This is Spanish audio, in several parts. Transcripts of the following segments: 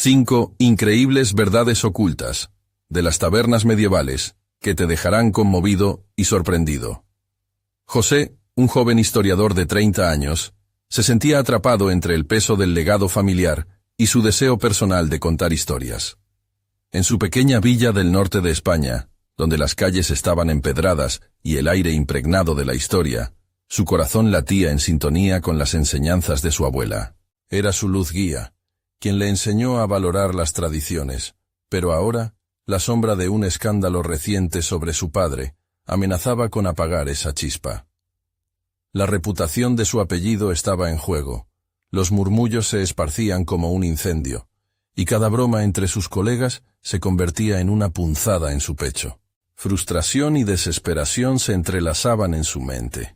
5 increíbles verdades ocultas de las tabernas medievales que te dejarán conmovido y sorprendido. José, un joven historiador de 30 años, se sentía atrapado entre el peso del legado familiar y su deseo personal de contar historias. En su pequeña villa del norte de España, donde las calles estaban empedradas y el aire impregnado de la historia, su corazón latía en sintonía con las enseñanzas de su abuela. Era su luz guía, quien le enseñó a valorar las tradiciones, pero ahora, la sombra de un escándalo reciente sobre su padre amenazaba con apagar esa chispa. La reputación de su apellido estaba en juego, los murmullos se esparcían como un incendio, y cada broma entre sus colegas se convertía en una punzada en su pecho. Frustración y desesperación se entrelazaban en su mente.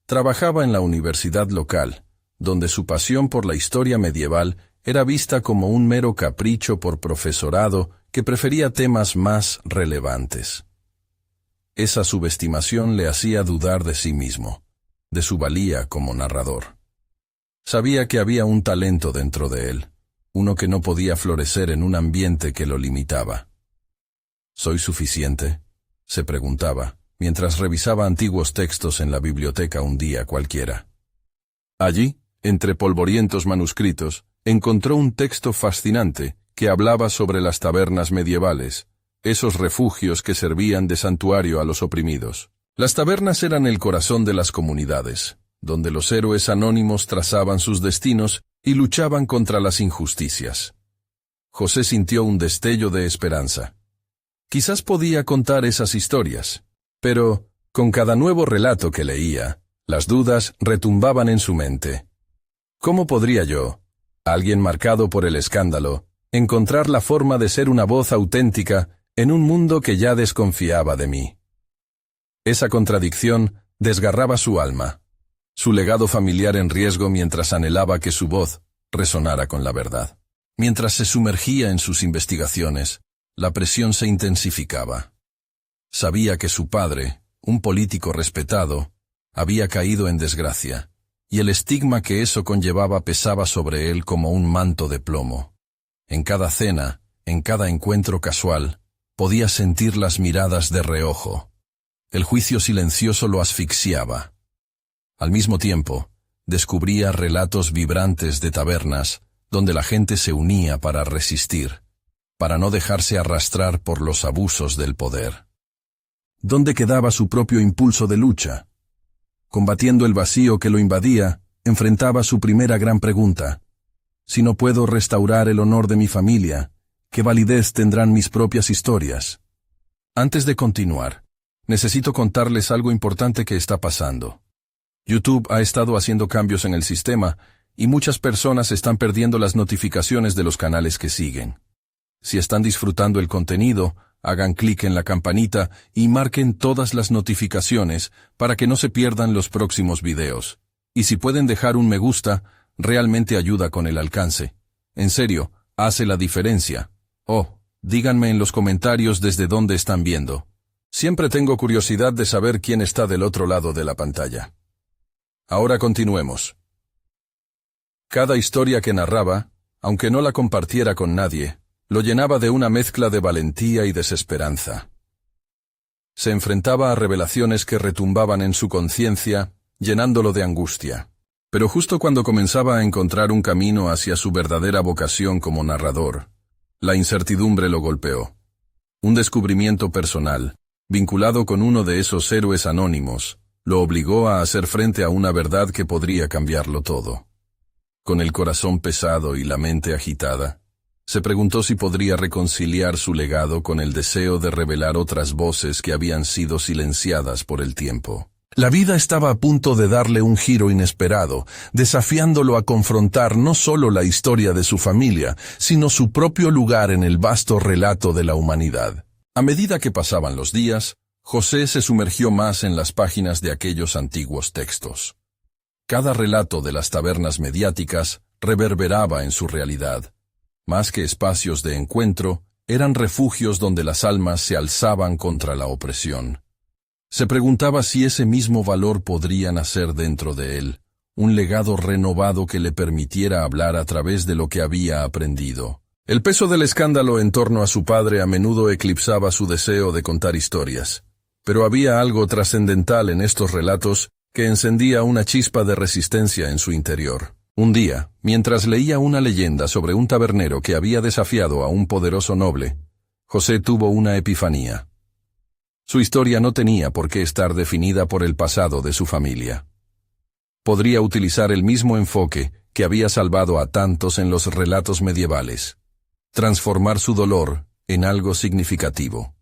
Trabajaba en la universidad local, donde su pasión por la historia medieval era vista como un mero capricho por profesorado que prefería temas más relevantes. Esa subestimación le hacía dudar de sí mismo, de su valía como narrador. Sabía que había un talento dentro de él, uno que no podía florecer en un ambiente que lo limitaba. ¿Soy suficiente?, se preguntaba, mientras revisaba antiguos textos en la biblioteca un día cualquiera. Allí, entre polvorientos manuscritos, encontró un texto fascinante que hablaba sobre las tabernas medievales, esos refugios que servían de santuario a los oprimidos. Las tabernas eran el corazón de las comunidades, donde los héroes anónimos trazaban sus destinos y luchaban contra las injusticias. José sintió un destello de esperanza. Quizás podía contar esas historias, pero, con cada nuevo relato que leía, las dudas retumbaban en su mente. ¿Cómo podría yo, alguien marcado por el escándalo, encontrar la forma de ser una voz auténtica en un mundo que ya desconfiaba de mí? Esa contradicción desgarraba su alma, su legado familiar en riesgo mientras anhelaba que su voz resonara con la verdad. Mientras se sumergía en sus investigaciones, la presión se intensificaba. Sabía que su padre, un político respetado, había caído en desgracia, y el estigma que eso conllevaba pesaba sobre él como un manto de plomo. En cada cena, en cada encuentro casual, podía sentir las miradas de reojo. El juicio silencioso lo asfixiaba. Al mismo tiempo, descubría relatos vibrantes de tabernas donde la gente se unía para resistir, para no dejarse arrastrar por los abusos del poder. ¿Dónde quedaba su propio impulso de lucha? Combatiendo el vacío que lo invadía, enfrentaba su primera gran pregunta. Si no puedo restaurar el honor de mi familia, ¿qué validez tendrán mis propias historias? Antes de continuar, necesito contarles algo importante que está pasando. YouTube ha estado haciendo cambios en el sistema y muchas personas están perdiendo las notificaciones de los canales que siguen. Si están disfrutando el contenido, hagan clic en la campanita y marquen todas las notificaciones para que no se pierdan los próximos videos. Y si pueden dejar un me gusta, realmente ayuda con el alcance. En serio, hace la diferencia. Oh, díganme en los comentarios desde dónde están viendo. Siempre tengo curiosidad de saber quién está del otro lado de la pantalla. Ahora continuemos. Cada historia que narraba, aunque no la compartiera con nadie, lo llenaba de una mezcla de valentía y desesperanza. Se enfrentaba a revelaciones que retumbaban en su conciencia, llenándolo de angustia. Pero justo cuando comenzaba a encontrar un camino hacia su verdadera vocación como narrador, la incertidumbre lo golpeó. Un descubrimiento personal, vinculado con uno de esos héroes anónimos, lo obligó a hacer frente a una verdad que podría cambiarlo todo. Con el corazón pesado y la mente agitada, se preguntó si podría reconciliar su legado con el deseo de revelar otras voces que habían sido silenciadas por el tiempo. La vida estaba a punto de darle un giro inesperado, desafiándolo a confrontar no solo la historia de su familia, sino su propio lugar en el vasto relato de la humanidad. A medida que pasaban los días, José se sumergió más en las páginas de aquellos antiguos textos. Cada relato de las tabernas mediáticas reverberaba en su realidad. Más que espacios de encuentro, eran refugios donde las almas se alzaban contra la opresión. Se preguntaba si ese mismo valor podría nacer dentro de él, un legado renovado que le permitiera hablar a través de lo que había aprendido. El peso del escándalo en torno a su padre a menudo eclipsaba su deseo de contar historias, pero había algo trascendental en estos relatos que encendía una chispa de resistencia en su interior. Un día, mientras leía una leyenda sobre un tabernero que había desafiado a un poderoso noble, José tuvo una epifanía. Su historia no tenía por qué estar definida por el pasado de su familia. Podría utilizar el mismo enfoque que había salvado a tantos en los relatos medievales. Transformar su dolor en algo significativo.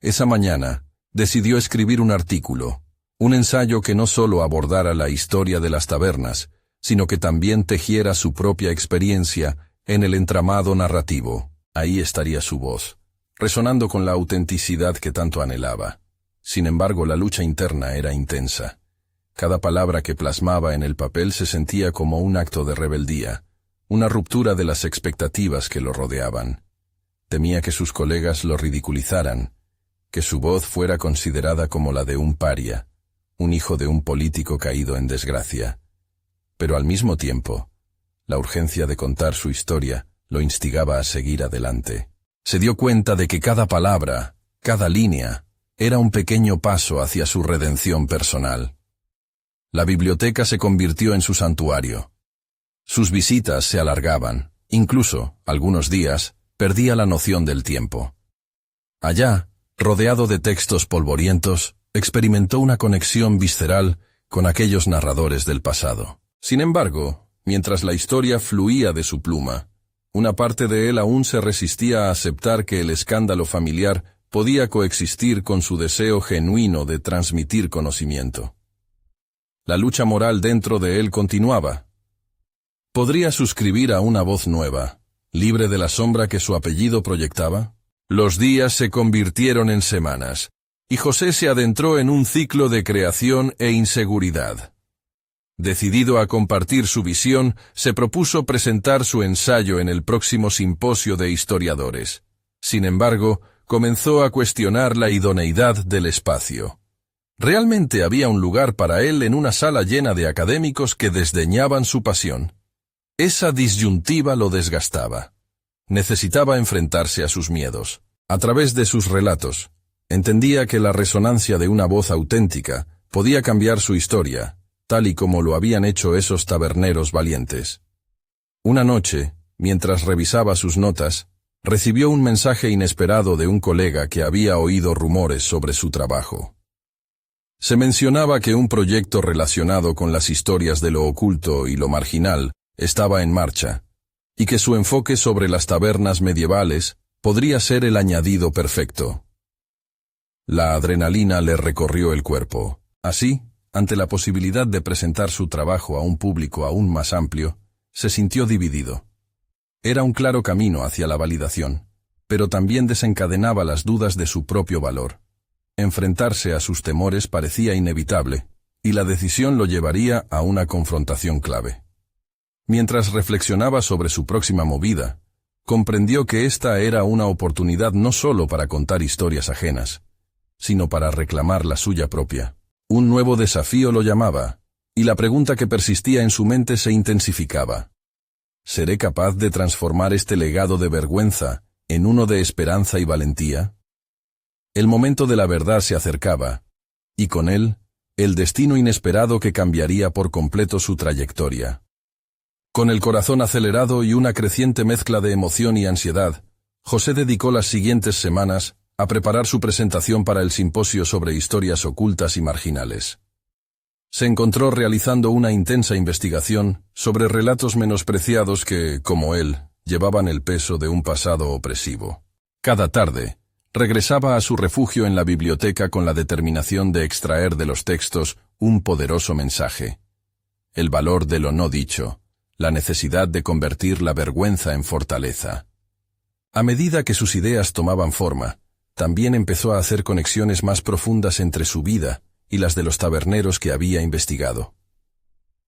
Esa mañana, decidió escribir un artículo, un ensayo que no solo abordara la historia de las tabernas, sino que también tejiera su propia experiencia en el entramado narrativo. Ahí estaría su voz, resonando con la autenticidad que tanto anhelaba. Sin embargo, la lucha interna era intensa. Cada palabra que plasmaba en el papel se sentía como un acto de rebeldía, una ruptura de las expectativas que lo rodeaban. Temía que sus colegas lo ridiculizaran, que su voz fuera considerada como la de un paria, un hijo de un político caído en desgracia. Pero al mismo tiempo, la urgencia de contar su historia lo instigaba a seguir adelante. Se dio cuenta de que cada palabra, cada línea, era un pequeño paso hacia su redención personal. La biblioteca se convirtió en su santuario. Sus visitas se alargaban, incluso, algunos días, perdía la noción del tiempo. Allá, rodeado de textos polvorientos, experimentó una conexión visceral con aquellos narradores del pasado. Sin embargo, mientras la historia fluía de su pluma, una parte de él aún se resistía a aceptar que el escándalo familiar podía coexistir con su deseo genuino de transmitir conocimiento. La lucha moral dentro de él continuaba. ¿Podría suscribir a una voz nueva, libre de la sombra que su apellido proyectaba? Los días se convirtieron en semanas, y José se adentró en un ciclo de creación e inseguridad. Decidido a compartir su visión, se propuso presentar su ensayo en el próximo simposio de historiadores. Sin embargo, comenzó a cuestionar la idoneidad del espacio. ¿Realmente había un lugar para él en una sala llena de académicos que desdeñaban su pasión? Esa disyuntiva lo desgastaba. Necesitaba enfrentarse a sus miedos. A través de sus relatos, entendía que la resonancia de una voz auténtica podía cambiar su historia, tal y como lo habían hecho esos taberneros valientes. Una noche, mientras revisaba sus notas, recibió un mensaje inesperado de un colega que había oído rumores sobre su trabajo. Se mencionaba que un proyecto relacionado con las historias de lo oculto y lo marginal estaba en marcha, y que su enfoque sobre las tabernas medievales podría ser el añadido perfecto. La adrenalina le recorrió el cuerpo. Así, ante la posibilidad de presentar su trabajo a un público aún más amplio, se sintió dividido. Era un claro camino hacia la validación, pero también desencadenaba las dudas de su propio valor. Enfrentarse a sus temores parecía inevitable, y la decisión lo llevaría a una confrontación clave. Mientras reflexionaba sobre su próxima movida, comprendió que esta era una oportunidad no solo para contar historias ajenas, sino para reclamar la suya propia. Un nuevo desafío lo llamaba, y la pregunta que persistía en su mente se intensificaba. ¿Seré capaz de transformar este legado de vergüenza en uno de esperanza y valentía? El momento de la verdad se acercaba, y con él, el destino inesperado que cambiaría por completo su trayectoria. Con el corazón acelerado y una creciente mezcla de emoción y ansiedad, José dedicó las siguientes semanas a preparar su presentación para el simposio sobre historias ocultas y marginales. Se encontró realizando una intensa investigación sobre relatos menospreciados que, como él, llevaban el peso de un pasado opresivo. Cada tarde, regresaba a su refugio en la biblioteca con la determinación de extraer de los textos un poderoso mensaje. El valor de lo no dicho, la necesidad de convertir la vergüenza en fortaleza. A medida que sus ideas tomaban forma, también empezó a hacer conexiones más profundas entre su vida y las de los taberneros que había investigado.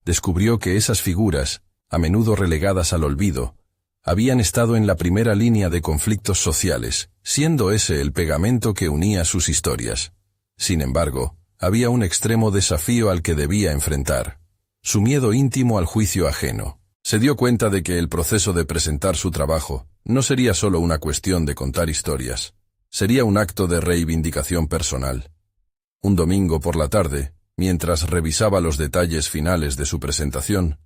Descubrió que esas figuras, a menudo relegadas al olvido, habían estado en la primera línea de conflictos sociales, siendo ese el pegamento que unía sus historias. Sin embargo, había un extremo desafío al que debía enfrentar: su miedo íntimo al juicio ajeno. Se dio cuenta de que el proceso de presentar su trabajo no sería solo una cuestión de contar historias, sería un acto de reivindicación personal. Un domingo por la tarde, mientras revisaba los detalles finales de su presentación,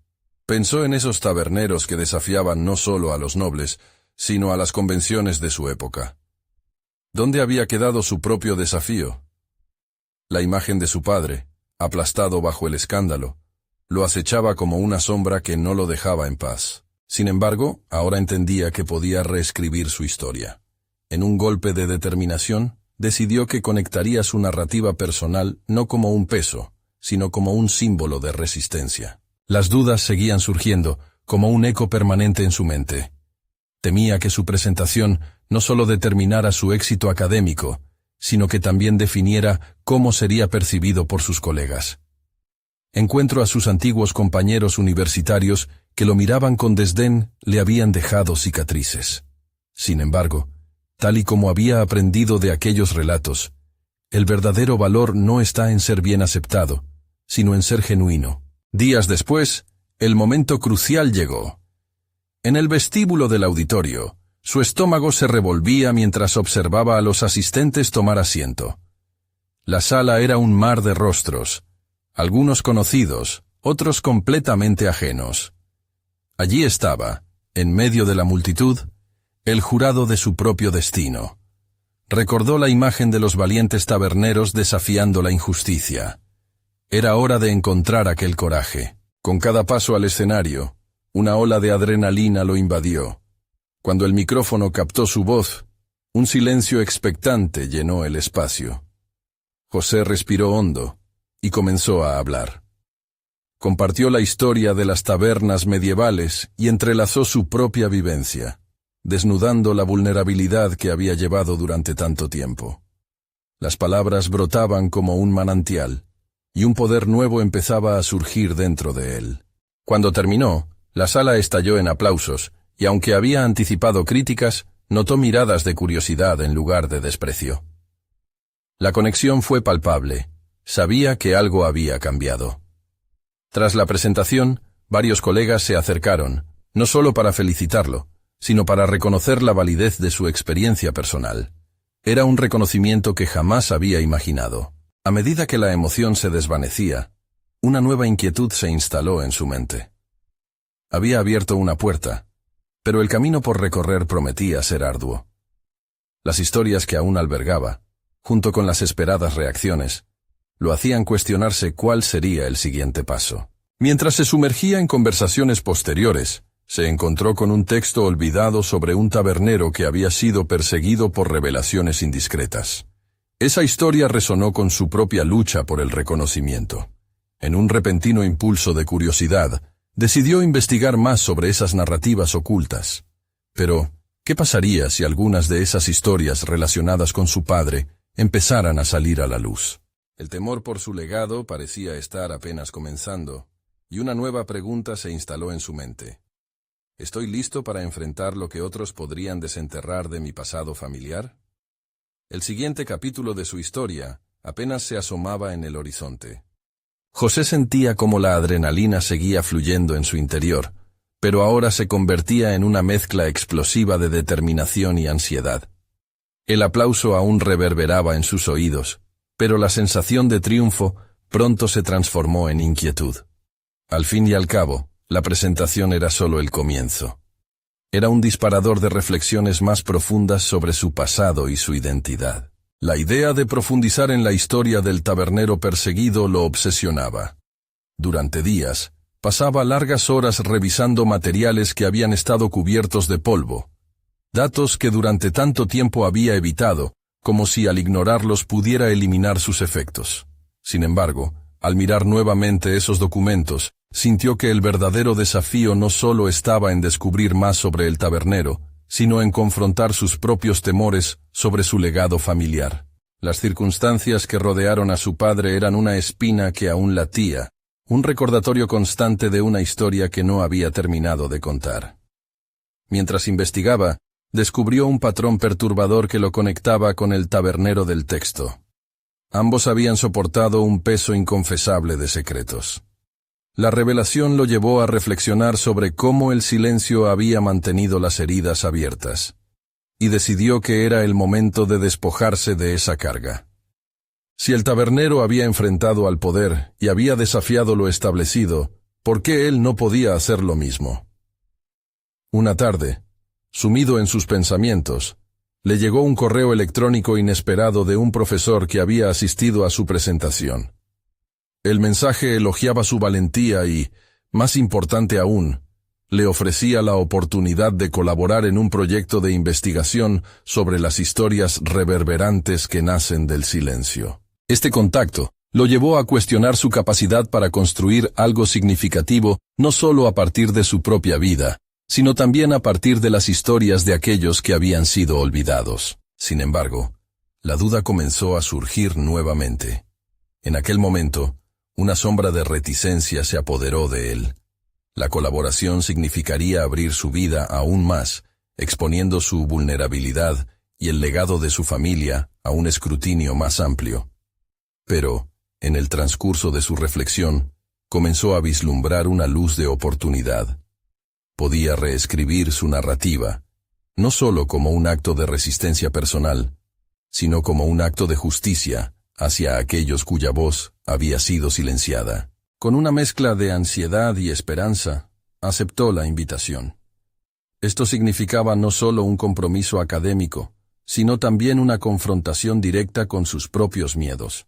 pensó en esos taberneros que desafiaban no solo a los nobles, sino a las convenciones de su época. ¿Dónde había quedado su propio desafío? La imagen de su padre, aplastado bajo el escándalo, lo acechaba como una sombra que no lo dejaba en paz. Sin embargo, ahora entendía que podía reescribir su historia. En un golpe de determinación, decidió que conectaría su narrativa personal no como un peso, sino como un símbolo de resistencia. Las dudas seguían surgiendo, como un eco permanente en su mente. Temía que su presentación no solo determinara su éxito académico, sino que también definiera cómo sería percibido por sus colegas. Encuentro a sus antiguos compañeros universitarios que lo miraban con desdén le habían dejado cicatrices. Sin embargo, tal y como había aprendido de aquellos relatos, el verdadero valor no está en ser bien aceptado, sino en ser genuino. Días después, el momento crucial llegó. En el vestíbulo del auditorio, su estómago se revolvía mientras observaba a los asistentes tomar asiento. La sala era un mar de rostros, algunos conocidos, otros completamente ajenos. Allí estaba, en medio de la multitud, el jurado de su propio destino. Recordó la imagen de los valientes taberneros desafiando la injusticia. Era hora de encontrar aquel coraje. Con cada paso al escenario, una ola de adrenalina lo invadió. Cuando el micrófono captó su voz, un silencio expectante llenó el espacio. José respiró hondo y comenzó a hablar. Compartió la historia de las tabernas medievales y entrelazó su propia vivencia, desnudando la vulnerabilidad que había llevado durante tanto tiempo. Las palabras brotaban como un manantial, y un poder nuevo empezaba a surgir dentro de él. Cuando terminó, la sala estalló en aplausos, y aunque había anticipado críticas, notó miradas de curiosidad en lugar de desprecio. La conexión fue palpable. Sabía que algo había cambiado. Tras la presentación, varios colegas se acercaron, no solo para felicitarlo, sino para reconocer la validez de su experiencia personal. Era un reconocimiento que jamás había imaginado. A medida que la emoción se desvanecía, una nueva inquietud se instaló en su mente. Había abierto una puerta, pero el camino por recorrer prometía ser arduo. Las historias que aún albergaba, junto con las esperadas reacciones, lo hacían cuestionarse cuál sería el siguiente paso. Mientras se sumergía en conversaciones posteriores, se encontró con un texto olvidado sobre un tabernero que había sido perseguido por revelaciones indiscretas. Esa historia resonó con su propia lucha por el reconocimiento. En un repentino impulso de curiosidad, decidió investigar más sobre esas narrativas ocultas. Pero, ¿qué pasaría si algunas de esas historias relacionadas con su padre empezaran a salir a la luz? El temor por su legado parecía estar apenas comenzando, y una nueva pregunta se instaló en su mente. ¿Estoy listo para enfrentar lo que otros podrían desenterrar de mi pasado familiar? El siguiente capítulo de su historia apenas se asomaba en el horizonte. José sentía cómo la adrenalina seguía fluyendo en su interior, pero ahora se convertía en una mezcla explosiva de determinación y ansiedad. El aplauso aún reverberaba en sus oídos, pero la sensación de triunfo pronto se transformó en inquietud. Al fin y al cabo, la presentación era solo el comienzo. Era un disparador de reflexiones más profundas sobre su pasado y su identidad. La idea de profundizar en la historia del tabernero perseguido lo obsesionaba. Durante días, pasaba largas horas revisando materiales que habían estado cubiertos de polvo, datos que durante tanto tiempo había evitado, como si al ignorarlos pudiera eliminar sus efectos. Sin embargo, al mirar nuevamente esos documentos, sintió que el verdadero desafío no solo estaba en descubrir más sobre el tabernero, sino en confrontar sus propios temores sobre su legado familiar. Las circunstancias que rodearon a su padre eran una espina que aún latía, un recordatorio constante de una historia que no había terminado de contar. Mientras investigaba, descubrió un patrón perturbador que lo conectaba con el tabernero del texto. Ambos habían soportado un peso inconfesable de secretos. La revelación lo llevó a reflexionar sobre cómo el silencio había mantenido las heridas abiertas, y decidió que era el momento de despojarse de esa carga. Si el tabernero había enfrentado al poder y había desafiado lo establecido, ¿por qué él no podía hacer lo mismo? Una tarde, sumido en sus pensamientos, le llegó un correo electrónico inesperado de un profesor que había asistido a su presentación. El mensaje elogiaba su valentía y, más importante aún, le ofrecía la oportunidad de colaborar en un proyecto de investigación sobre las historias reverberantes que nacen del silencio. Este contacto lo llevó a cuestionar su capacidad para construir algo significativo no solo a partir de su propia vida, sino también a partir de las historias de aquellos que habían sido olvidados. Sin embargo, la duda comenzó a surgir nuevamente. En aquel momento, una sombra de reticencia se apoderó de él. La colaboración significaría abrir su vida aún más, exponiendo su vulnerabilidad y el legado de su familia a un escrutinio más amplio. Pero, en el transcurso de su reflexión, comenzó a vislumbrar una luz de oportunidad. Podía reescribir su narrativa, no solo como un acto de resistencia personal, sino como un acto de justicia hacia aquellos cuya voz había sido silenciada. Con una mezcla de ansiedad y esperanza, aceptó la invitación. Esto significaba no solo un compromiso académico, sino también una confrontación directa con sus propios miedos.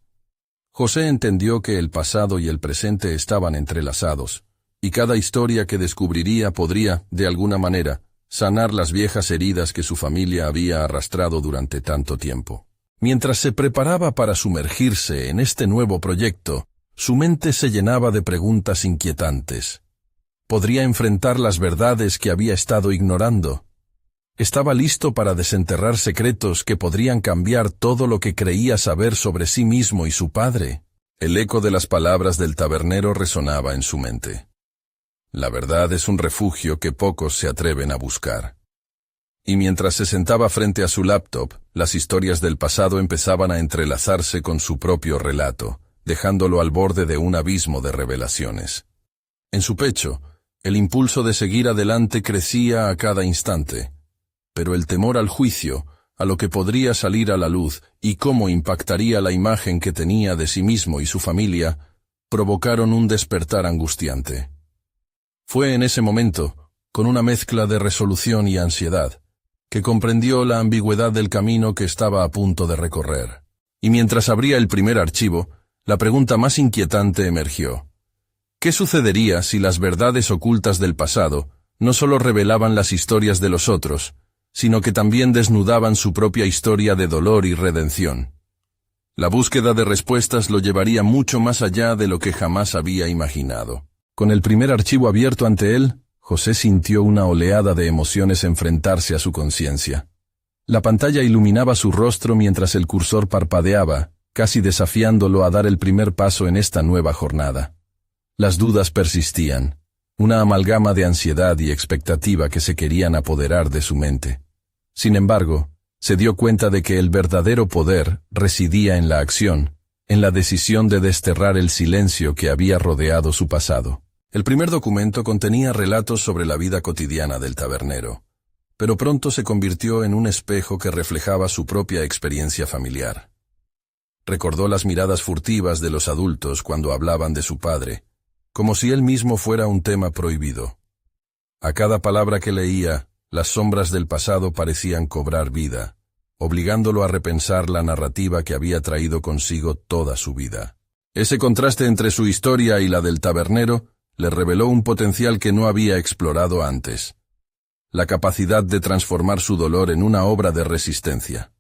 José entendió que el pasado y el presente estaban entrelazados, y cada historia que descubriría podría, de alguna manera, sanar las viejas heridas que su familia había arrastrado durante tanto tiempo. Mientras se preparaba para sumergirse en este nuevo proyecto, su mente se llenaba de preguntas inquietantes. ¿Podría enfrentar las verdades que había estado ignorando? Estaba listo para desenterrar secretos que podrían cambiar todo lo que creía saber sobre sí mismo y su padre. El eco de las palabras del tabernero resonaba en su mente. La verdad es un refugio que pocos se atreven a buscar. Y mientras se sentaba frente a su laptop, las historias del pasado empezaban a entrelazarse con su propio relato, dejándolo al borde de un abismo de revelaciones. En su pecho, el impulso de seguir adelante crecía a cada instante, pero el temor al juicio, a lo que podría salir a la luz y cómo impactaría la imagen que tenía de sí mismo y su familia, provocaron un despertar angustiante. Fue en ese momento, con una mezcla de resolución y ansiedad, que comprendió la ambigüedad del camino que estaba a punto de recorrer. Y mientras abría el primer archivo, la pregunta más inquietante emergió. ¿Qué sucedería si las verdades ocultas del pasado no solo revelaban las historias de los otros, sino que también desnudaban su propia historia de dolor y redención? La búsqueda de respuestas lo llevaría mucho más allá de lo que jamás había imaginado. Con el primer archivo abierto ante él, José sintió una oleada de emociones enfrentarse a su conciencia. La pantalla iluminaba su rostro mientras el cursor parpadeaba, casi desafiándolo a dar el primer paso en esta nueva jornada. Las dudas persistían, una amalgama de ansiedad y expectativa que se querían apoderar de su mente. Sin embargo, se dio cuenta de que el verdadero poder residía en la acción, en la decisión de desterrar el silencio que había rodeado su pasado. El primer documento contenía relatos sobre la vida cotidiana del tabernero, pero pronto se convirtió en un espejo que reflejaba su propia experiencia familiar. Recordó las miradas furtivas de los adultos cuando hablaban de su padre, como si él mismo fuera un tema prohibido. A cada palabra que leía, las sombras del pasado parecían cobrar vida, obligándolo a repensar la narrativa que había traído consigo toda su vida. Ese contraste entre su historia y la del tabernero le reveló un potencial que no había explorado antes: la capacidad de transformar su dolor en una obra de resistencia.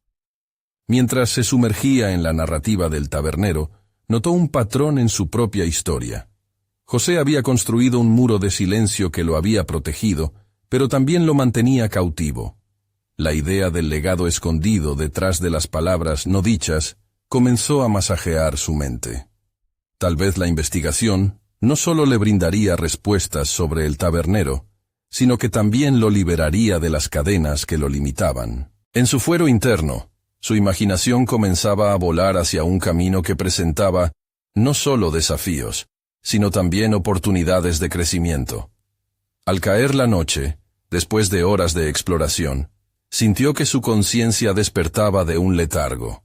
Mientras se sumergía en la narrativa del tabernero, notó un patrón en su propia historia. José había construido un muro de silencio que lo había protegido, pero también lo mantenía cautivo. La idea del legado escondido detrás de las palabras no dichas comenzó a masajear su mente. Tal vez la investigación no solo le brindaría respuestas sobre el tabernero, sino que también lo liberaría de las cadenas que lo limitaban. En su fuero interno, su imaginación comenzaba a volar hacia un camino que presentaba no solo desafíos, sino también oportunidades de crecimiento. Al caer la noche, después de horas de exploración, sintió que su conciencia despertaba de un letargo.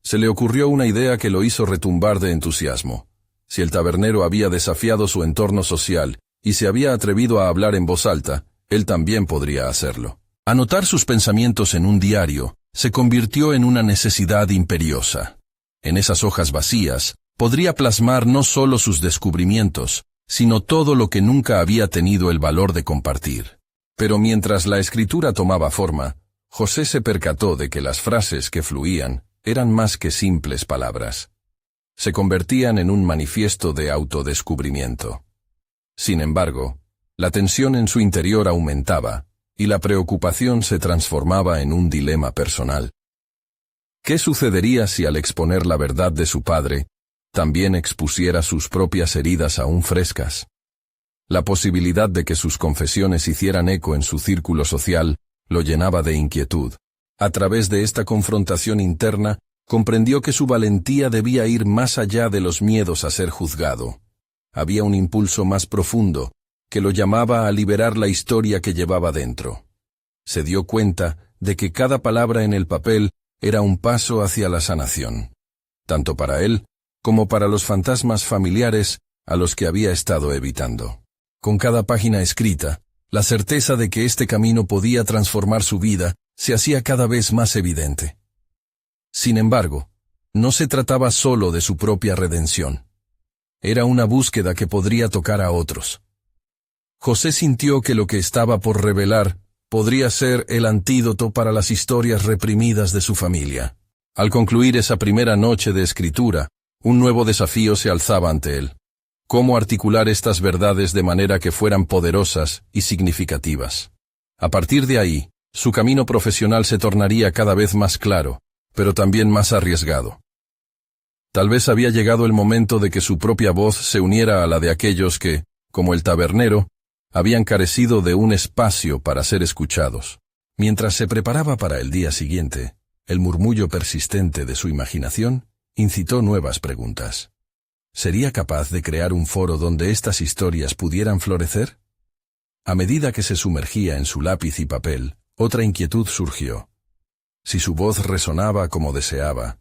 Se le ocurrió una idea que lo hizo retumbar de entusiasmo. Si el tabernero había desafiado su entorno social y se había atrevido a hablar en voz alta, él también podría hacerlo. Anotar sus pensamientos en un diario se convirtió en una necesidad imperiosa. En esas hojas vacías, podría plasmar no solo sus descubrimientos, sino todo lo que nunca había tenido el valor de compartir. Pero mientras la escritura tomaba forma, José se percató de que las frases que fluían eran más que simples palabras. Se convertían en un manifiesto de autodescubrimiento. Sin embargo, la tensión en su interior aumentaba, y la preocupación se transformaba en un dilema personal. ¿Qué sucedería si al exponer la verdad de su padre, también expusiera sus propias heridas aún frescas? La posibilidad de que sus confesiones hicieran eco en su círculo social lo llenaba de inquietud. A través de esta confrontación interna, comprendió que su valentía debía ir más allá de los miedos a ser juzgado. Había un impulso más profundo, que lo llamaba a liberar la historia que llevaba dentro. Se dio cuenta de que cada palabra en el papel era un paso hacia la sanación, tanto para él como para los fantasmas familiares a los que había estado evitando. Con cada página escrita, la certeza de que este camino podía transformar su vida se hacía cada vez más evidente. Sin embargo, no se trataba solo de su propia redención. Era una búsqueda que podría tocar a otros. José sintió que lo que estaba por revelar podría ser el antídoto para las historias reprimidas de su familia. Al concluir esa primera noche de escritura, un nuevo desafío se alzaba ante él. ¿Cómo articular estas verdades de manera que fueran poderosas y significativas? A partir de ahí, su camino profesional se tornaría cada vez más claro, pero también más arriesgado. Tal vez había llegado el momento de que su propia voz se uniera a la de aquellos que, como el tabernero, habían carecido de un espacio para ser escuchados. Mientras se preparaba para el día siguiente, el murmullo persistente de su imaginación incitó nuevas preguntas. ¿Sería capaz de crear un foro donde estas historias pudieran florecer? A medida que se sumergía en su lápiz y papel, otra inquietud surgió. Si su voz resonaba como deseaba,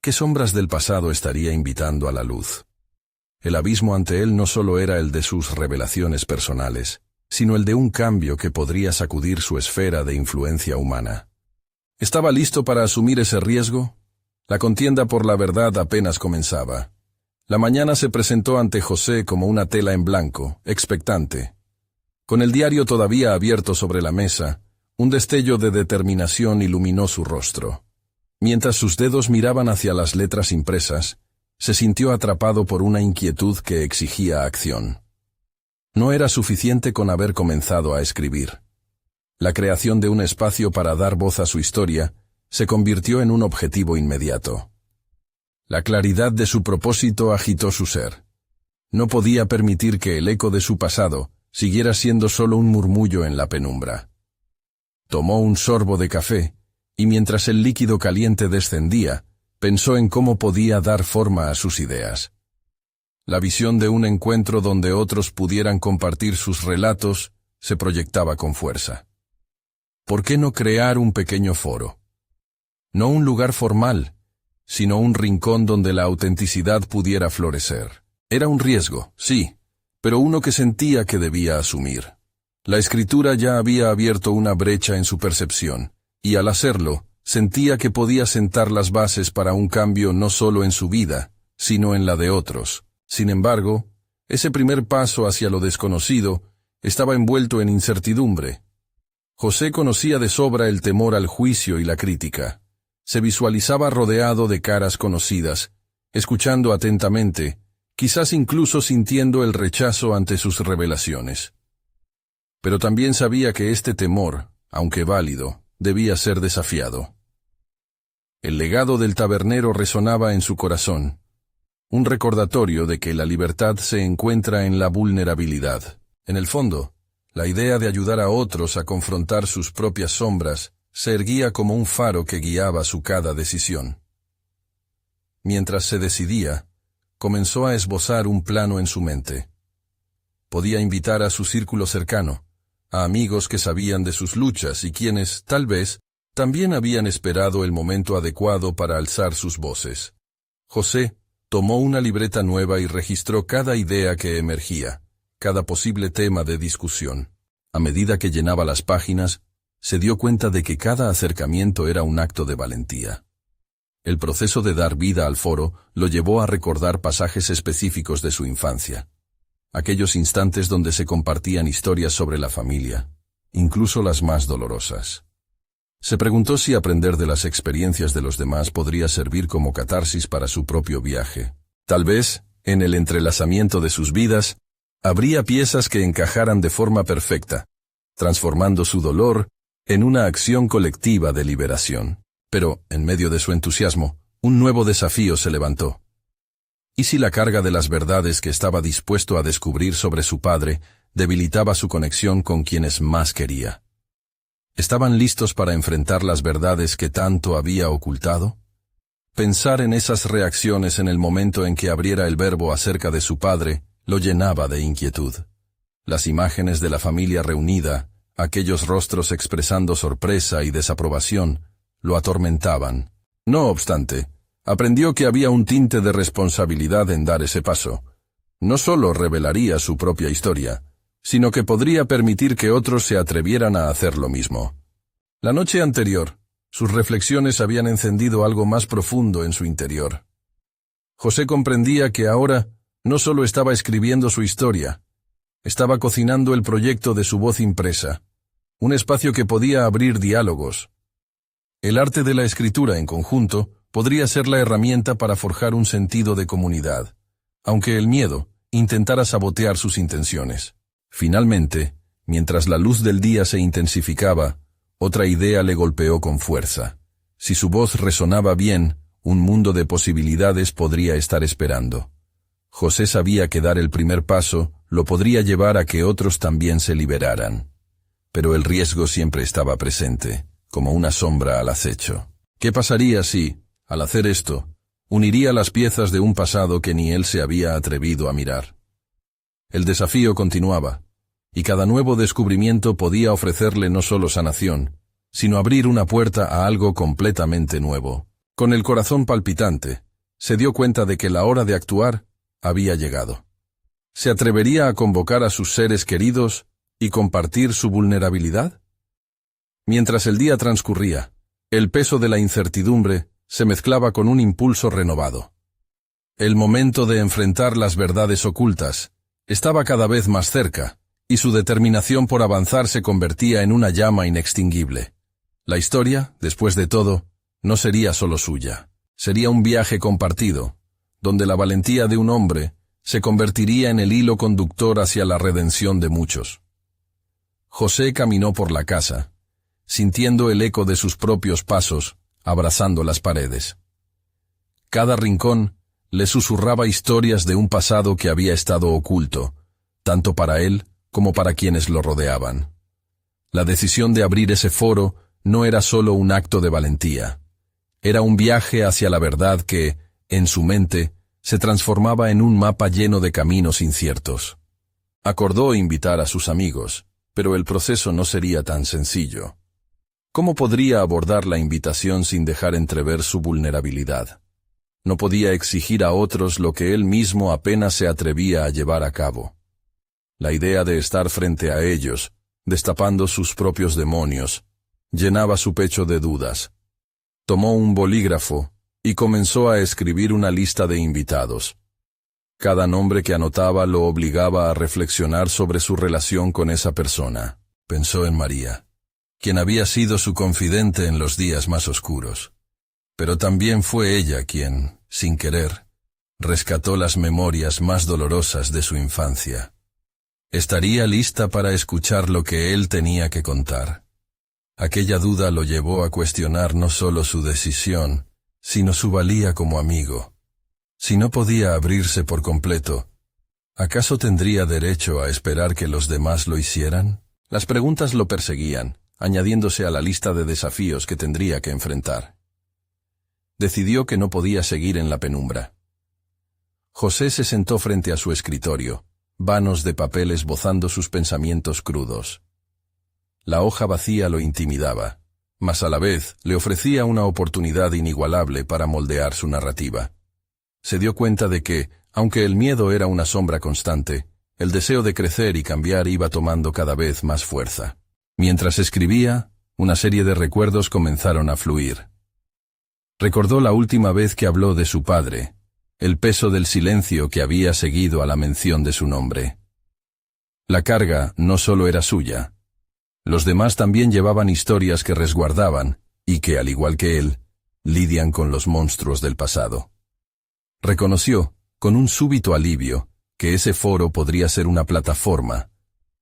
¿qué sombras del pasado estaría invitando a la luz? El abismo ante él no solo era el de sus revelaciones personales, sino el de un cambio que podría sacudir su esfera de influencia humana. ¿Estaba listo para asumir ese riesgo? La contienda por la verdad apenas comenzaba. La mañana se presentó ante José como una tela en blanco, expectante. Con el diario todavía abierto sobre la mesa, un destello de determinación iluminó su rostro. Mientras sus dedos miraban hacia las letras impresas, se sintió atrapado por una inquietud que exigía acción. No era suficiente con haber comenzado a escribir. La creación de un espacio para dar voz a su historia se convirtió en un objetivo inmediato. La claridad de su propósito agitó su ser. No podía permitir que el eco de su pasado siguiera siendo solo un murmullo en la penumbra. Tomó un sorbo de café, y mientras el líquido caliente descendía, pensó en cómo podía dar forma a sus ideas. La visión de un encuentro donde otros pudieran compartir sus relatos se proyectaba con fuerza. ¿Por qué no crear un pequeño foro? No un lugar formal, sino un rincón donde la autenticidad pudiera florecer. Era un riesgo, sí, pero uno que sentía que debía asumir. La escritura ya había abierto una brecha en su percepción, y al hacerlo, sentía que podía sentar las bases para un cambio no solo en su vida, sino en la de otros. Sin embargo, ese primer paso hacia lo desconocido estaba envuelto en incertidumbre. José conocía de sobra el temor al juicio y la crítica. Se visualizaba rodeado de caras conocidas, escuchando atentamente, quizás incluso sintiendo el rechazo ante sus revelaciones. Pero también sabía que este temor, aunque válido, debía ser desafiado. El legado del tabernero resonaba en su corazón, un recordatorio de que la libertad se encuentra en la vulnerabilidad. En el fondo, la idea de ayudar a otros a confrontar sus propias sombras se erguía como un faro que guiaba su cada decisión. Mientras se decidía, comenzó a esbozar un plano en su mente. Podía invitar a su círculo cercano, a amigos que sabían de sus luchas y quienes, tal vez, también habían esperado el momento adecuado para alzar sus voces. José tomó una libreta nueva y registró cada idea que emergía, cada posible tema de discusión. A medida que llenaba las páginas, se dio cuenta de que cada acercamiento era un acto de valentía. El proceso de dar vida al foro lo llevó a recordar pasajes específicos de su infancia. Aquellos instantes donde se compartían historias sobre la familia, incluso las más dolorosas. Se preguntó si aprender de las experiencias de los demás podría servir como catarsis para su propio viaje. Tal vez, en el entrelazamiento de sus vidas, habría piezas que encajaran de forma perfecta, transformando su dolor en una acción colectiva de liberación. Pero, en medio de su entusiasmo, un nuevo desafío se levantó. ¿Y si la carga de las verdades que estaba dispuesto a descubrir sobre su padre debilitaba su conexión con quienes más quería? ¿Estaban listos para enfrentar las verdades que tanto había ocultado? Pensar en esas reacciones en el momento en que abriera el verbo acerca de su padre lo llenaba de inquietud. Las imágenes de la familia reunida, aquellos rostros expresando sorpresa y desaprobación, lo atormentaban. No obstante, aprendió que había un tinte de responsabilidad en dar ese paso. No solo revelaría su propia historia, sino que podría permitir que otros se atrevieran a hacer lo mismo. La noche anterior, sus reflexiones habían encendido algo más profundo en su interior. José comprendía que ahora no solo estaba escribiendo su historia, estaba cocinando el proyecto de su voz impresa, un espacio que podía abrir diálogos. El arte de la escritura en conjunto podría ser la herramienta para forjar un sentido de comunidad, aunque el miedo intentara sabotear sus intenciones. Finalmente, mientras la luz del día se intensificaba, otra idea le golpeó con fuerza. Si su voz resonaba bien, un mundo de posibilidades podría estar esperando. José sabía que dar el primer paso lo podría llevar a que otros también se liberaran. Pero el riesgo siempre estaba presente, como una sombra al acecho. ¿Qué pasaría si, al hacer esto, uniría las piezas de un pasado que ni él se había atrevido a mirar? El desafío continuaba, y cada nuevo descubrimiento podía ofrecerle no solo sanación, sino abrir una puerta a algo completamente nuevo. Con el corazón palpitante, se dio cuenta de que la hora de actuar había llegado. ¿Se atrevería a convocar a sus seres queridos y compartir su vulnerabilidad? Mientras el día transcurría, el peso de la incertidumbre se mezclaba con un impulso renovado. El momento de enfrentar las verdades ocultas estaba cada vez más cerca, y su determinación por avanzar se convertía en una llama inextinguible. La historia, después de todo, no sería solo suya. Sería un viaje compartido, donde la valentía de un hombre se convertiría en el hilo conductor hacia la redención de muchos. José caminó por la casa, sintiendo el eco de sus propios pasos, abrazando las paredes. Cada rincón le susurraba historias de un pasado que había estado oculto, tanto para él como para quienes lo rodeaban. La decisión de abrir ese foro no era solo un acto de valentía. Era un viaje hacia la verdad que, en su mente, se transformaba en un mapa lleno de caminos inciertos. Acordó invitar a sus amigos, pero el proceso no sería tan sencillo. ¿Cómo podría abordar la invitación sin dejar entrever su vulnerabilidad? No podía exigir a otros lo que él mismo apenas se atrevía a llevar a cabo. La idea de estar frente a ellos, destapando sus propios demonios, llenaba su pecho de dudas. Tomó un bolígrafo y comenzó a escribir una lista de invitados. Cada nombre que anotaba lo obligaba a reflexionar sobre su relación con esa persona. Pensó en María, quien había sido su confidente en los días más oscuros. Pero también fue ella quien, sin querer, rescató las memorias más dolorosas de su infancia. Estaría lista para escuchar lo que él tenía que contar. Aquella duda lo llevó a cuestionar no solo su decisión, sino su valía como amigo. Si no podía abrirse por completo, ¿acaso tendría derecho a esperar que los demás lo hicieran? Las preguntas lo perseguían, añadiéndose a la lista de desafíos que tendría que enfrentar. Decidió que no podía seguir en la penumbra. José se sentó frente a su escritorio, vanos de papel esbozando sus pensamientos crudos. La hoja vacía lo intimidaba, mas a la vez le ofrecía una oportunidad inigualable para moldear su narrativa. Se dio cuenta de que, aunque el miedo era una sombra constante, el deseo de crecer y cambiar iba tomando cada vez más fuerza. Mientras escribía, una serie de recuerdos comenzaron a fluir. Recordó la última vez que habló de su padre, el peso del silencio que había seguido a la mención de su nombre. La carga no solo era suya. Los demás también llevaban historias que resguardaban, y que, al igual que él, lidian con los monstruos del pasado. Reconoció, con un súbito alivio, que ese foro podría ser una plataforma,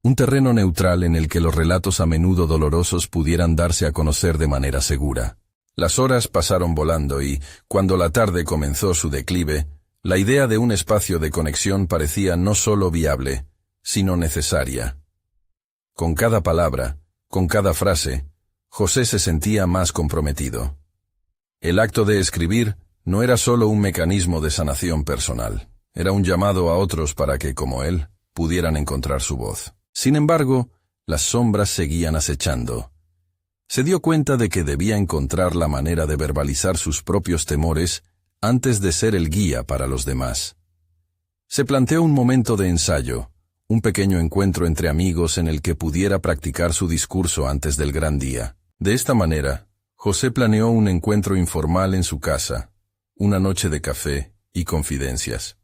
un terreno neutral en el que los relatos a menudo dolorosos pudieran darse a conocer de manera segura. Las horas pasaron volando y, cuando la tarde comenzó su declive, la idea de un espacio de conexión parecía no solo viable, sino necesaria. Con cada palabra, con cada frase, José se sentía más comprometido. El acto de escribir no era solo un mecanismo de sanación personal, era un llamado a otros para que, como él, pudieran encontrar su voz. Sin embargo, las sombras seguían acechando. Se dio cuenta de que debía encontrar la manera de verbalizar sus propios temores antes de ser el guía para los demás. Se planteó un momento de ensayo, un pequeño encuentro entre amigos en el que pudiera practicar su discurso antes del gran día. De esta manera, José planeó un encuentro informal en su casa, una noche de café y confidencias.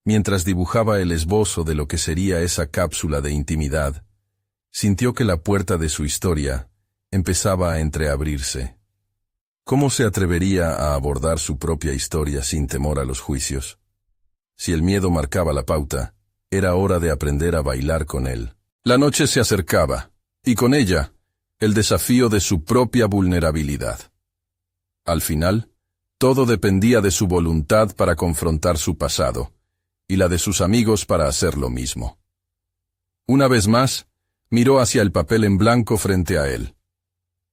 Mientras dibujaba el esbozo de lo que sería esa cápsula de intimidad, sintió que la puerta de su historia empezaba a entreabrirse. ¿Cómo se atrevería a abordar su propia historia sin temor a los juicios? Si el miedo marcaba la pauta, era hora de aprender a bailar con él. La noche se acercaba, y con ella, el desafío de su propia vulnerabilidad. Al final, todo dependía de su voluntad para confrontar su pasado, y la de sus amigos para hacer lo mismo. Una vez más, miró hacia el papel en blanco frente a él.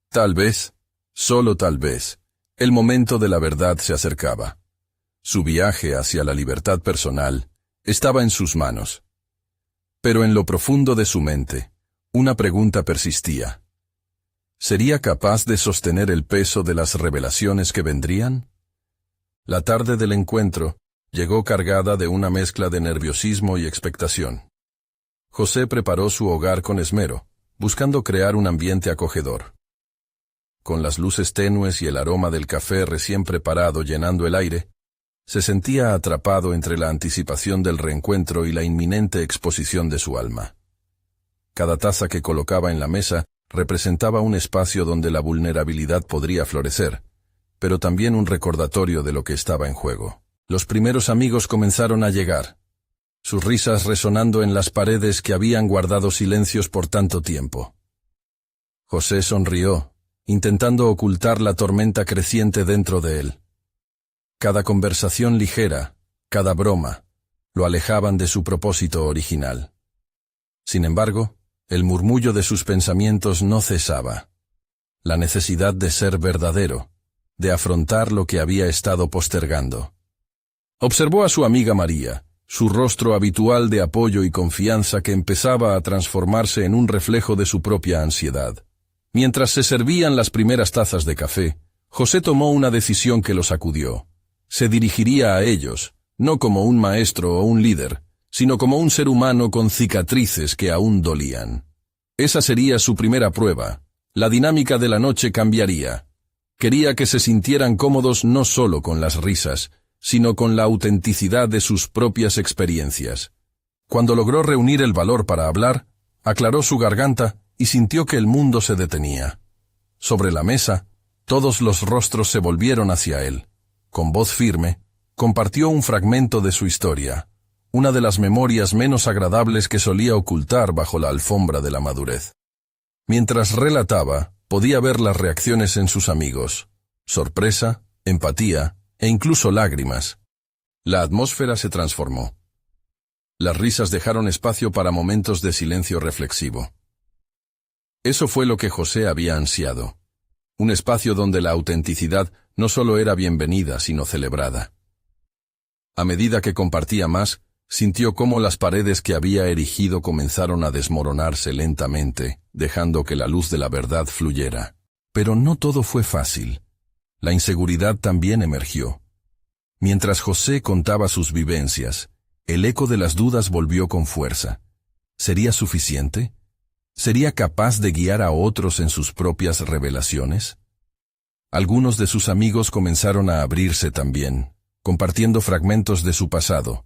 Tal vez, solo tal vez, el momento de la verdad se acercaba. Su viaje hacia la libertad personal estaba en sus manos. Pero en lo profundo de su mente, una pregunta persistía. ¿Sería capaz de sostener el peso de las revelaciones que vendrían? La tarde del encuentro llegó cargada de una mezcla de nerviosismo y expectación. José preparó su hogar con esmero, buscando crear un ambiente acogedor. Con las luces tenues y el aroma del café recién preparado llenando el aire, se sentía atrapado entre la anticipación del reencuentro y la inminente exposición de su alma. Cada taza que colocaba en la mesa representaba un espacio donde la vulnerabilidad podría florecer, pero también un recordatorio de lo que estaba en juego. Los primeros amigos comenzaron a llegar, sus risas resonando en las paredes que habían guardado silencios por tanto tiempo. José sonrió, intentando ocultar la tormenta creciente dentro de él. Cada conversación ligera, cada broma, lo alejaban de su propósito original. Sin embargo, el murmullo de sus pensamientos no cesaba. La necesidad de ser verdadero, de afrontar lo que había estado postergando. Observó a su amiga María, su rostro habitual de apoyo y confianza que empezaba a transformarse en un reflejo de su propia ansiedad. Mientras se servían las primeras tazas de café, José tomó una decisión que lo sacudió. Se dirigiría a ellos, no como un maestro o un líder, sino como un ser humano con cicatrices que aún dolían. Esa sería su primera prueba. La dinámica de la noche cambiaría. Quería que se sintieran cómodos no solo con las risas, sino con la autenticidad de sus propias experiencias. Cuando logró reunir el valor para hablar, aclaró su garganta y sintió que el mundo se detenía. Sobre la mesa, todos los rostros se volvieron hacia él. Con voz firme, compartió un fragmento de su historia, una de las memorias menos agradables que solía ocultar bajo la alfombra de la madurez. Mientras relataba, podía ver las reacciones en sus amigos: sorpresa, empatía e incluso lágrimas. La atmósfera se transformó. Las risas dejaron espacio para momentos de silencio reflexivo. Eso fue lo que José había ansiado. Un espacio donde la autenticidad no solo era bienvenida, sino celebrada. A medida que compartía más, sintió cómo las paredes que había erigido comenzaron a desmoronarse lentamente, dejando que la luz de la verdad fluyera. Pero no todo fue fácil. La inseguridad también emergió. Mientras José contaba sus vivencias, el eco de las dudas volvió con fuerza. ¿Sería suficiente? ¿Sería capaz de guiar a otros en sus propias revelaciones? Algunos de sus amigos comenzaron a abrirse también, compartiendo fragmentos de su pasado,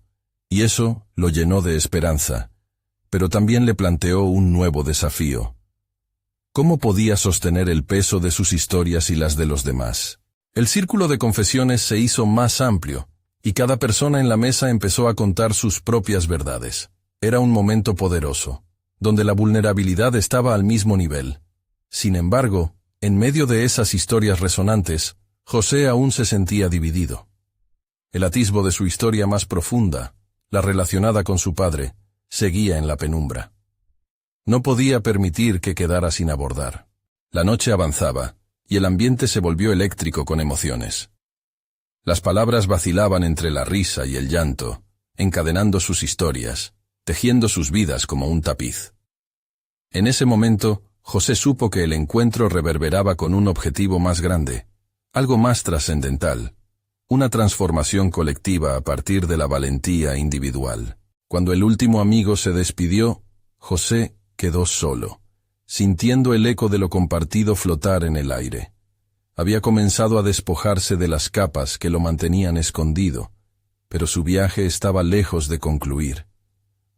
y eso lo llenó de esperanza, pero también le planteó un nuevo desafío. ¿Cómo podía sostener el peso de sus historias y las de los demás? El círculo de confesiones se hizo más amplio, y cada persona en la mesa empezó a contar sus propias verdades. Era un momento poderoso, donde la vulnerabilidad estaba al mismo nivel. Sin embargo, en medio de esas historias resonantes, José aún se sentía dividido. El atisbo de su historia más profunda, la relacionada con su padre, seguía en la penumbra. No podía permitir que quedara sin abordar. La noche avanzaba, y el ambiente se volvió eléctrico con emociones. Las palabras vacilaban entre la risa y el llanto, encadenando sus historias, tejiendo sus vidas como un tapiz. En ese momento, José supo que el encuentro reverberaba con un objetivo más grande, algo más trascendental, una transformación colectiva a partir de la valentía individual. Cuando el último amigo se despidió, José quedó solo, sintiendo el eco de lo compartido flotar en el aire. Había comenzado a despojarse de las capas que lo mantenían escondido, pero su viaje estaba lejos de concluir.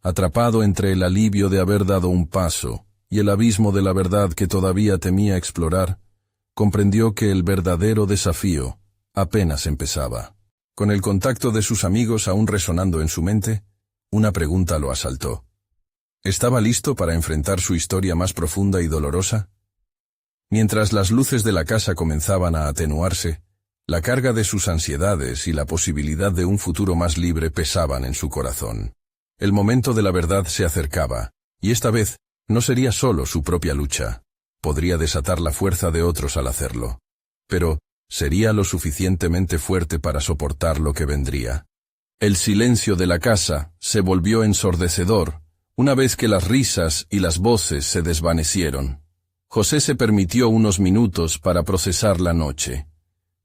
Atrapado entre el alivio de haber dado un paso y el abismo de la verdad que todavía temía explorar, comprendió que el verdadero desafío apenas empezaba. Con el contacto de sus amigos aún resonando en su mente, una pregunta lo asaltó. ¿Estaba listo para enfrentar su historia más profunda y dolorosa? Mientras las luces de la casa comenzaban a atenuarse, la carga de sus ansiedades y la posibilidad de un futuro más libre pesaban en su corazón. El momento de la verdad se acercaba, y esta vez no sería solo su propia lucha. Podría desatar la fuerza de otros al hacerlo. Pero, ¿sería lo suficientemente fuerte para soportar lo que vendría? El silencio de la casa se volvió ensordecedor, una vez que las risas y las voces se desvanecieron. José se permitió unos minutos para procesar la noche.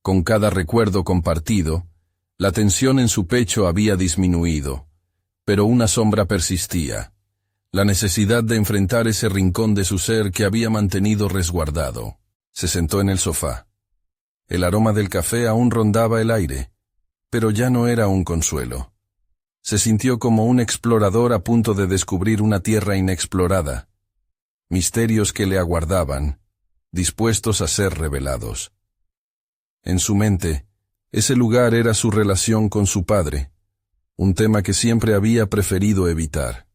Con cada recuerdo compartido, la tensión en su pecho había disminuido, pero una sombra persistía, la necesidad de enfrentar ese rincón de su ser que había mantenido resguardado. Se sentó en el sofá. El aroma del café aún rondaba el aire, pero ya no era un consuelo. Se sintió como un explorador a punto de descubrir una tierra inexplorada, misterios que le aguardaban, dispuestos a ser revelados. En su mente, ese lugar era su relación con su padre, un tema que siempre había preferido evitar.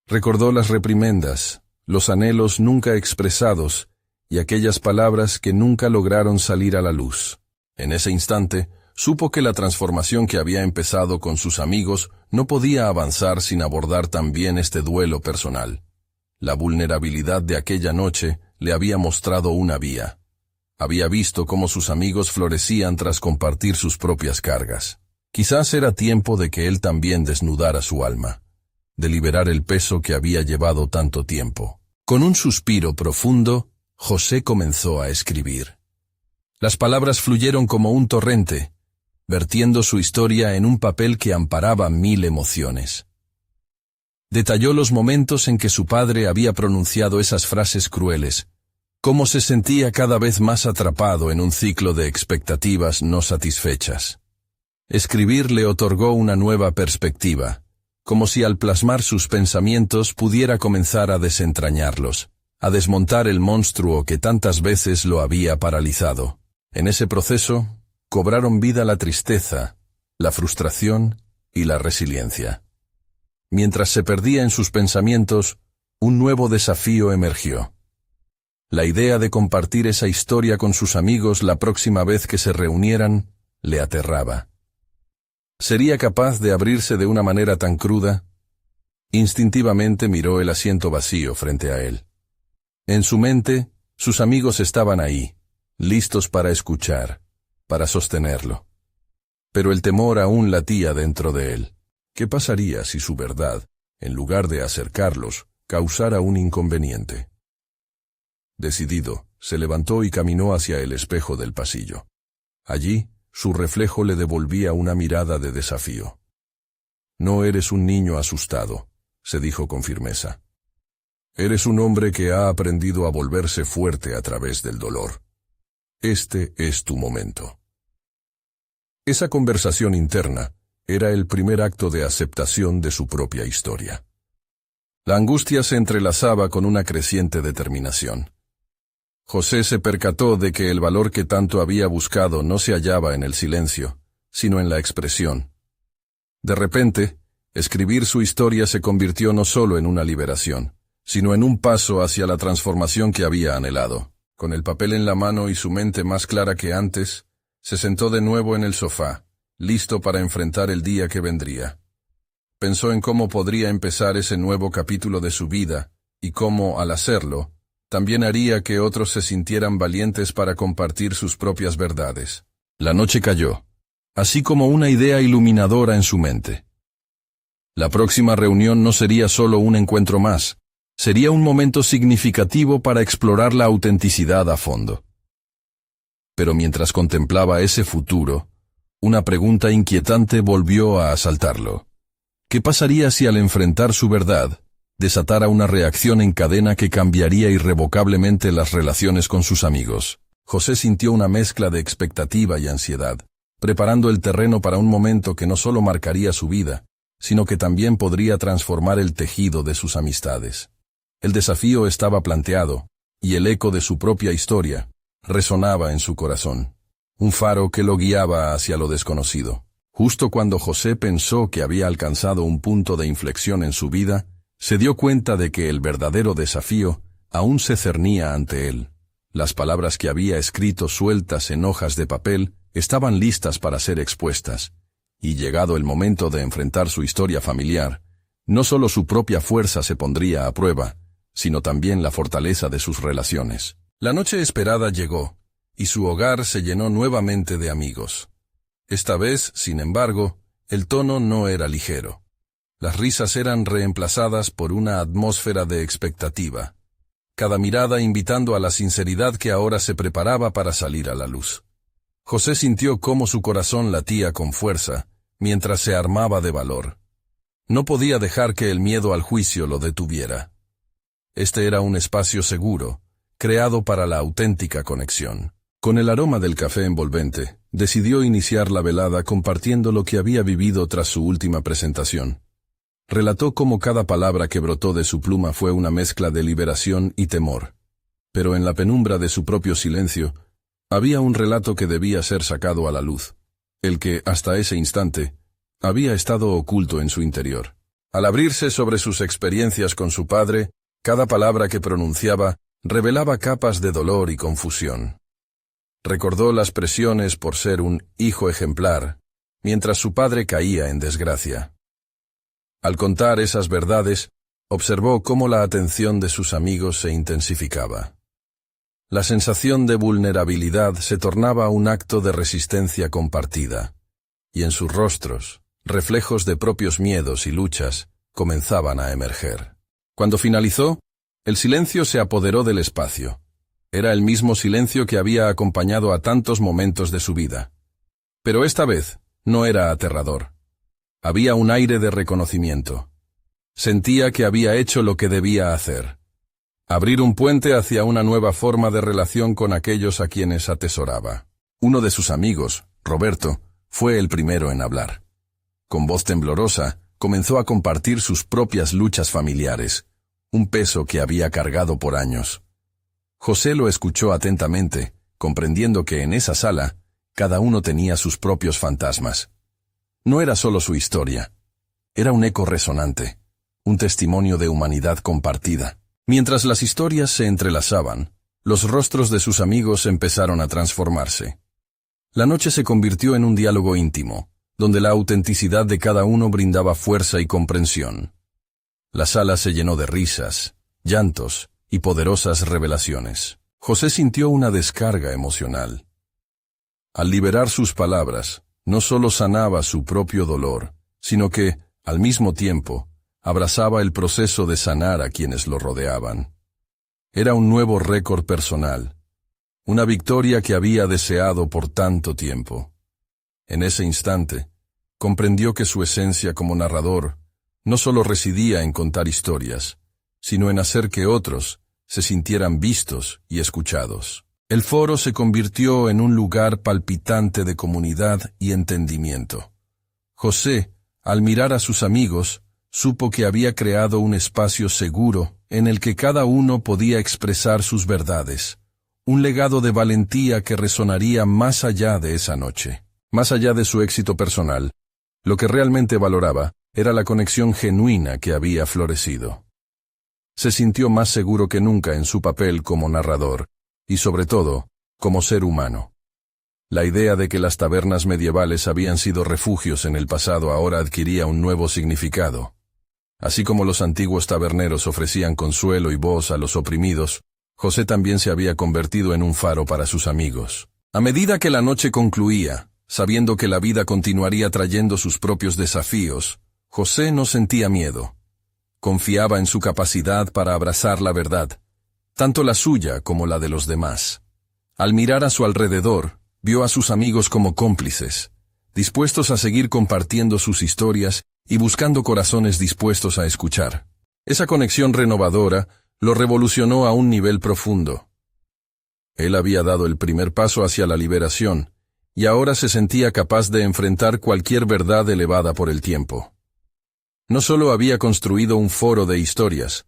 Recordó las reprimendas, los anhelos nunca expresados y aquellas palabras que nunca lograron salir a la luz. En ese instante, supo que la transformación que había empezado con sus amigos no podía avanzar sin abordar también este duelo personal. La vulnerabilidad de aquella noche le había mostrado una vía. Había visto cómo sus amigos florecían tras compartir sus propias cargas. Quizás era tiempo de que él también desnudara su alma, de liberar el peso que había llevado tanto tiempo. Con un suspiro profundo, José comenzó a escribir. Las palabras fluyeron como un torrente, vertiendo su historia en un papel que amparaba 1000 emociones. Detalló los momentos en que su padre había pronunciado esas frases crueles, cómo se sentía cada vez más atrapado en un ciclo de expectativas no satisfechas. Escribir le otorgó una nueva perspectiva, como si al plasmar sus pensamientos pudiera comenzar a desentrañarlos, a desmontar el monstruo que tantas veces lo había paralizado. En ese proceso, cobraron vida la tristeza, la frustración y la resiliencia. Mientras se perdía en sus pensamientos, un nuevo desafío emergió. La idea de compartir esa historia con sus amigos la próxima vez que se reunieran le aterraba. ¿Sería capaz de abrirse de una manera tan cruda? Instintivamente miró el asiento vacío frente a él. En su mente, sus amigos estaban ahí, listos para escuchar, para sostenerlo. pero el temor aún latía dentro de él. ¿Qué pasaría si su verdad, en lugar de acercarlos, causara un inconveniente? Decidido, se levantó y caminó hacia el espejo del pasillo. Allí, su reflejo le devolvía una mirada de desafío. «No eres un niño asustado», se dijo con firmeza. «Eres un hombre que ha aprendido a volverse fuerte a través del dolor. Este es tu momento». Esa conversación interna era el primer acto de aceptación de su propia historia. La angustia se entrelazaba con una creciente determinación. José se percató de que el valor que tanto había buscado no se hallaba en el silencio, sino en la expresión. De repente, escribir su historia se convirtió no solo en una liberación, sino en un paso hacia la transformación que había anhelado. Con el papel en la mano y su mente más clara que antes, se sentó de nuevo en el sofá, listo para enfrentar el día que vendría. Pensó en cómo podría empezar ese nuevo capítulo de su vida, y cómo, al hacerlo, también haría que otros se sintieran valientes para compartir sus propias verdades. La noche cayó, así como una idea iluminadora en su mente. La próxima reunión no sería solo un encuentro más, sería un momento significativo para explorar la autenticidad a fondo. Pero mientras contemplaba ese futuro, una pregunta inquietante volvió a asaltarlo. ¿Qué pasaría si al enfrentar su verdad, desatara una reacción en cadena que cambiaría irrevocablemente las relaciones con sus amigos? José sintió una mezcla de expectativa y ansiedad, preparando el terreno para un momento que no solo marcaría su vida, sino que también podría transformar el tejido de sus amistades. El desafío estaba planteado, y el eco de su propia historia resonaba en su corazón, un faro que lo guiaba hacia lo desconocido. Justo cuando José pensó que había alcanzado un punto de inflexión en su vida, se dio cuenta de que el verdadero desafío aún se cernía ante él. Las palabras que había escrito sueltas en hojas de papel estaban listas para ser expuestas, y llegado el momento de enfrentar su historia familiar, no solo su propia fuerza se pondría a prueba, sino también la fortaleza de sus relaciones. La noche esperada llegó, y su hogar se llenó nuevamente de amigos. Esta vez, sin embargo, el tono no era ligero. Las risas eran reemplazadas por una atmósfera de expectativa, cada mirada invitando a la sinceridad que ahora se preparaba para salir a la luz. José sintió cómo su corazón latía con fuerza, mientras se armaba de valor. No podía dejar que el miedo al juicio lo detuviera. Este era un espacio seguro, creado para la auténtica conexión. Con el aroma del café envolvente, decidió iniciar la velada compartiendo lo que había vivido tras su última presentación. Relató cómo cada palabra que brotó de su pluma fue una mezcla de liberación y temor. Pero en la penumbra de su propio silencio, había un relato que debía ser sacado a la luz, el que, hasta ese instante, había estado oculto en su interior. Al abrirse sobre sus experiencias con su padre, cada palabra que pronunciaba revelaba capas de dolor y confusión. Recordó las presiones por ser un hijo ejemplar, mientras su padre caía en desgracia. Al contar esas verdades, observó cómo la atención de sus amigos se intensificaba. La sensación de vulnerabilidad se tornaba un acto de resistencia compartida, y en sus rostros, reflejos de propios miedos y luchas comenzaban a emerger. Cuando finalizó, el silencio se apoderó del espacio. Era el mismo silencio que había acompañado a tantos momentos de su vida. Pero esta vez no era aterrador. Había un aire de reconocimiento. Sentía que había hecho lo que debía hacer. Abrir un puente hacia una nueva forma de relación con aquellos a quienes atesoraba. Uno de sus amigos, Roberto, fue el primero en hablar. Con voz temblorosa, comenzó a compartir sus propias luchas familiares, un peso que había cargado por años. José lo escuchó atentamente, comprendiendo que en esa sala, cada uno tenía sus propios fantasmas. No era solo su historia, era un eco resonante, un testimonio de humanidad compartida. Mientras las historias se entrelazaban, los rostros de sus amigos empezaron a transformarse. La noche se convirtió en un diálogo íntimo, donde la autenticidad de cada uno brindaba fuerza y comprensión. La sala se llenó de risas, llantos y poderosas revelaciones. José sintió una descarga emocional. Al liberar sus palabras, no solo sanaba su propio dolor, sino que, al mismo tiempo, abrazaba el proceso de sanar a quienes lo rodeaban. Era un nuevo récord personal, una victoria que había deseado por tanto tiempo. En ese instante, comprendió que su esencia como narrador no solo residía en contar historias, sino en hacer que otros se sintieran vistos y escuchados. El foro se convirtió en un lugar palpitante de comunidad y entendimiento. José, al mirar a sus amigos, supo que había creado un espacio seguro en el que cada uno podía expresar sus verdades, un legado de valentía que resonaría más allá de esa noche. Más allá de su éxito personal, lo que realmente valoraba era la conexión genuina que había florecido. Se sintió más seguro que nunca en su papel como narrador, y sobre todo, como ser humano. La idea de que las tabernas medievales habían sido refugios en el pasado ahora adquiría un nuevo significado. Así como los antiguos taberneros ofrecían consuelo y voz a los oprimidos, José también se había convertido en un faro para sus amigos. A medida que la noche concluía, sabiendo que la vida continuaría trayendo sus propios desafíos, José no sentía miedo. Confiaba en su capacidad para abrazar la verdad, tanto la suya como la de los demás. Al mirar a su alrededor, vio a sus amigos como cómplices, dispuestos a seguir compartiendo sus historias y buscando corazones dispuestos a escuchar. Esa conexión renovadora lo revolucionó a un nivel profundo. Él había dado el primer paso hacia la liberación, y ahora se sentía capaz de enfrentar cualquier verdad elevada por el tiempo. No solo había construido un foro de historias,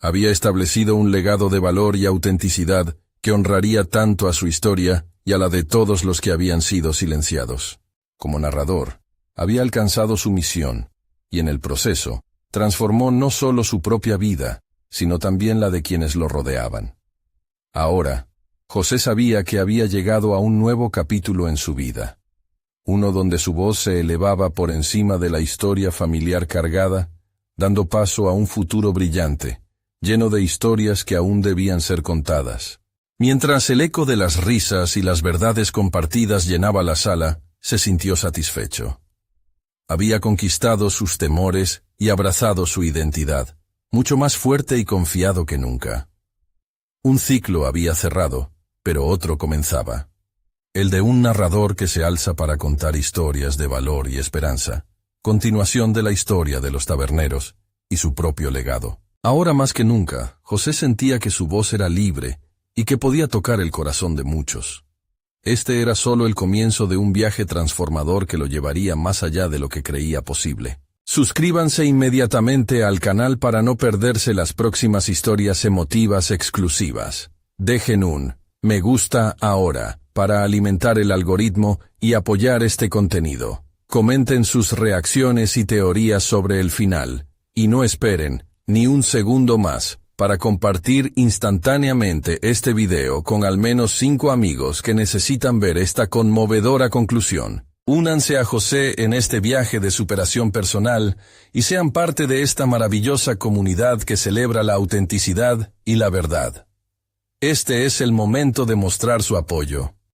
había establecido un legado de valor y autenticidad que honraría tanto a su historia y a la de todos los que habían sido silenciados. Como narrador, había alcanzado su misión, y en el proceso, transformó no solo su propia vida, sino también la de quienes lo rodeaban. Ahora, José sabía que había llegado a un nuevo capítulo en su vida, uno donde su voz se elevaba por encima de la historia familiar cargada, dando paso a un futuro brillante, lleno de historias que aún debían ser contadas. Mientras el eco de las risas y las verdades compartidas llenaba la sala, se sintió satisfecho. Había conquistado sus temores y abrazado su identidad, mucho más fuerte y confiado que nunca. Un ciclo había cerrado, pero otro comenzaba. El de un narrador que se alza para contar historias de valor y esperanza, continuación de la historia de los taberneros y su propio legado. Ahora más que nunca, José sentía que su voz era libre y que podía tocar el corazón de muchos. Este era solo el comienzo de un viaje transformador que lo llevaría más allá de lo que creía posible. Suscríbanse inmediatamente al canal para no perderse las próximas historias emotivas exclusivas. Dejen un me gusta ahora para alimentar el algoritmo y apoyar este contenido. Comenten sus reacciones y teorías sobre el final, y no esperen ni un segundo más para compartir instantáneamente este video con al menos 5 amigos que necesitan ver esta conmovedora conclusión. Únanse a José en este viaje de superación personal y sean parte de esta maravillosa comunidad que celebra la autenticidad y la verdad. Este es el momento de mostrar su apoyo.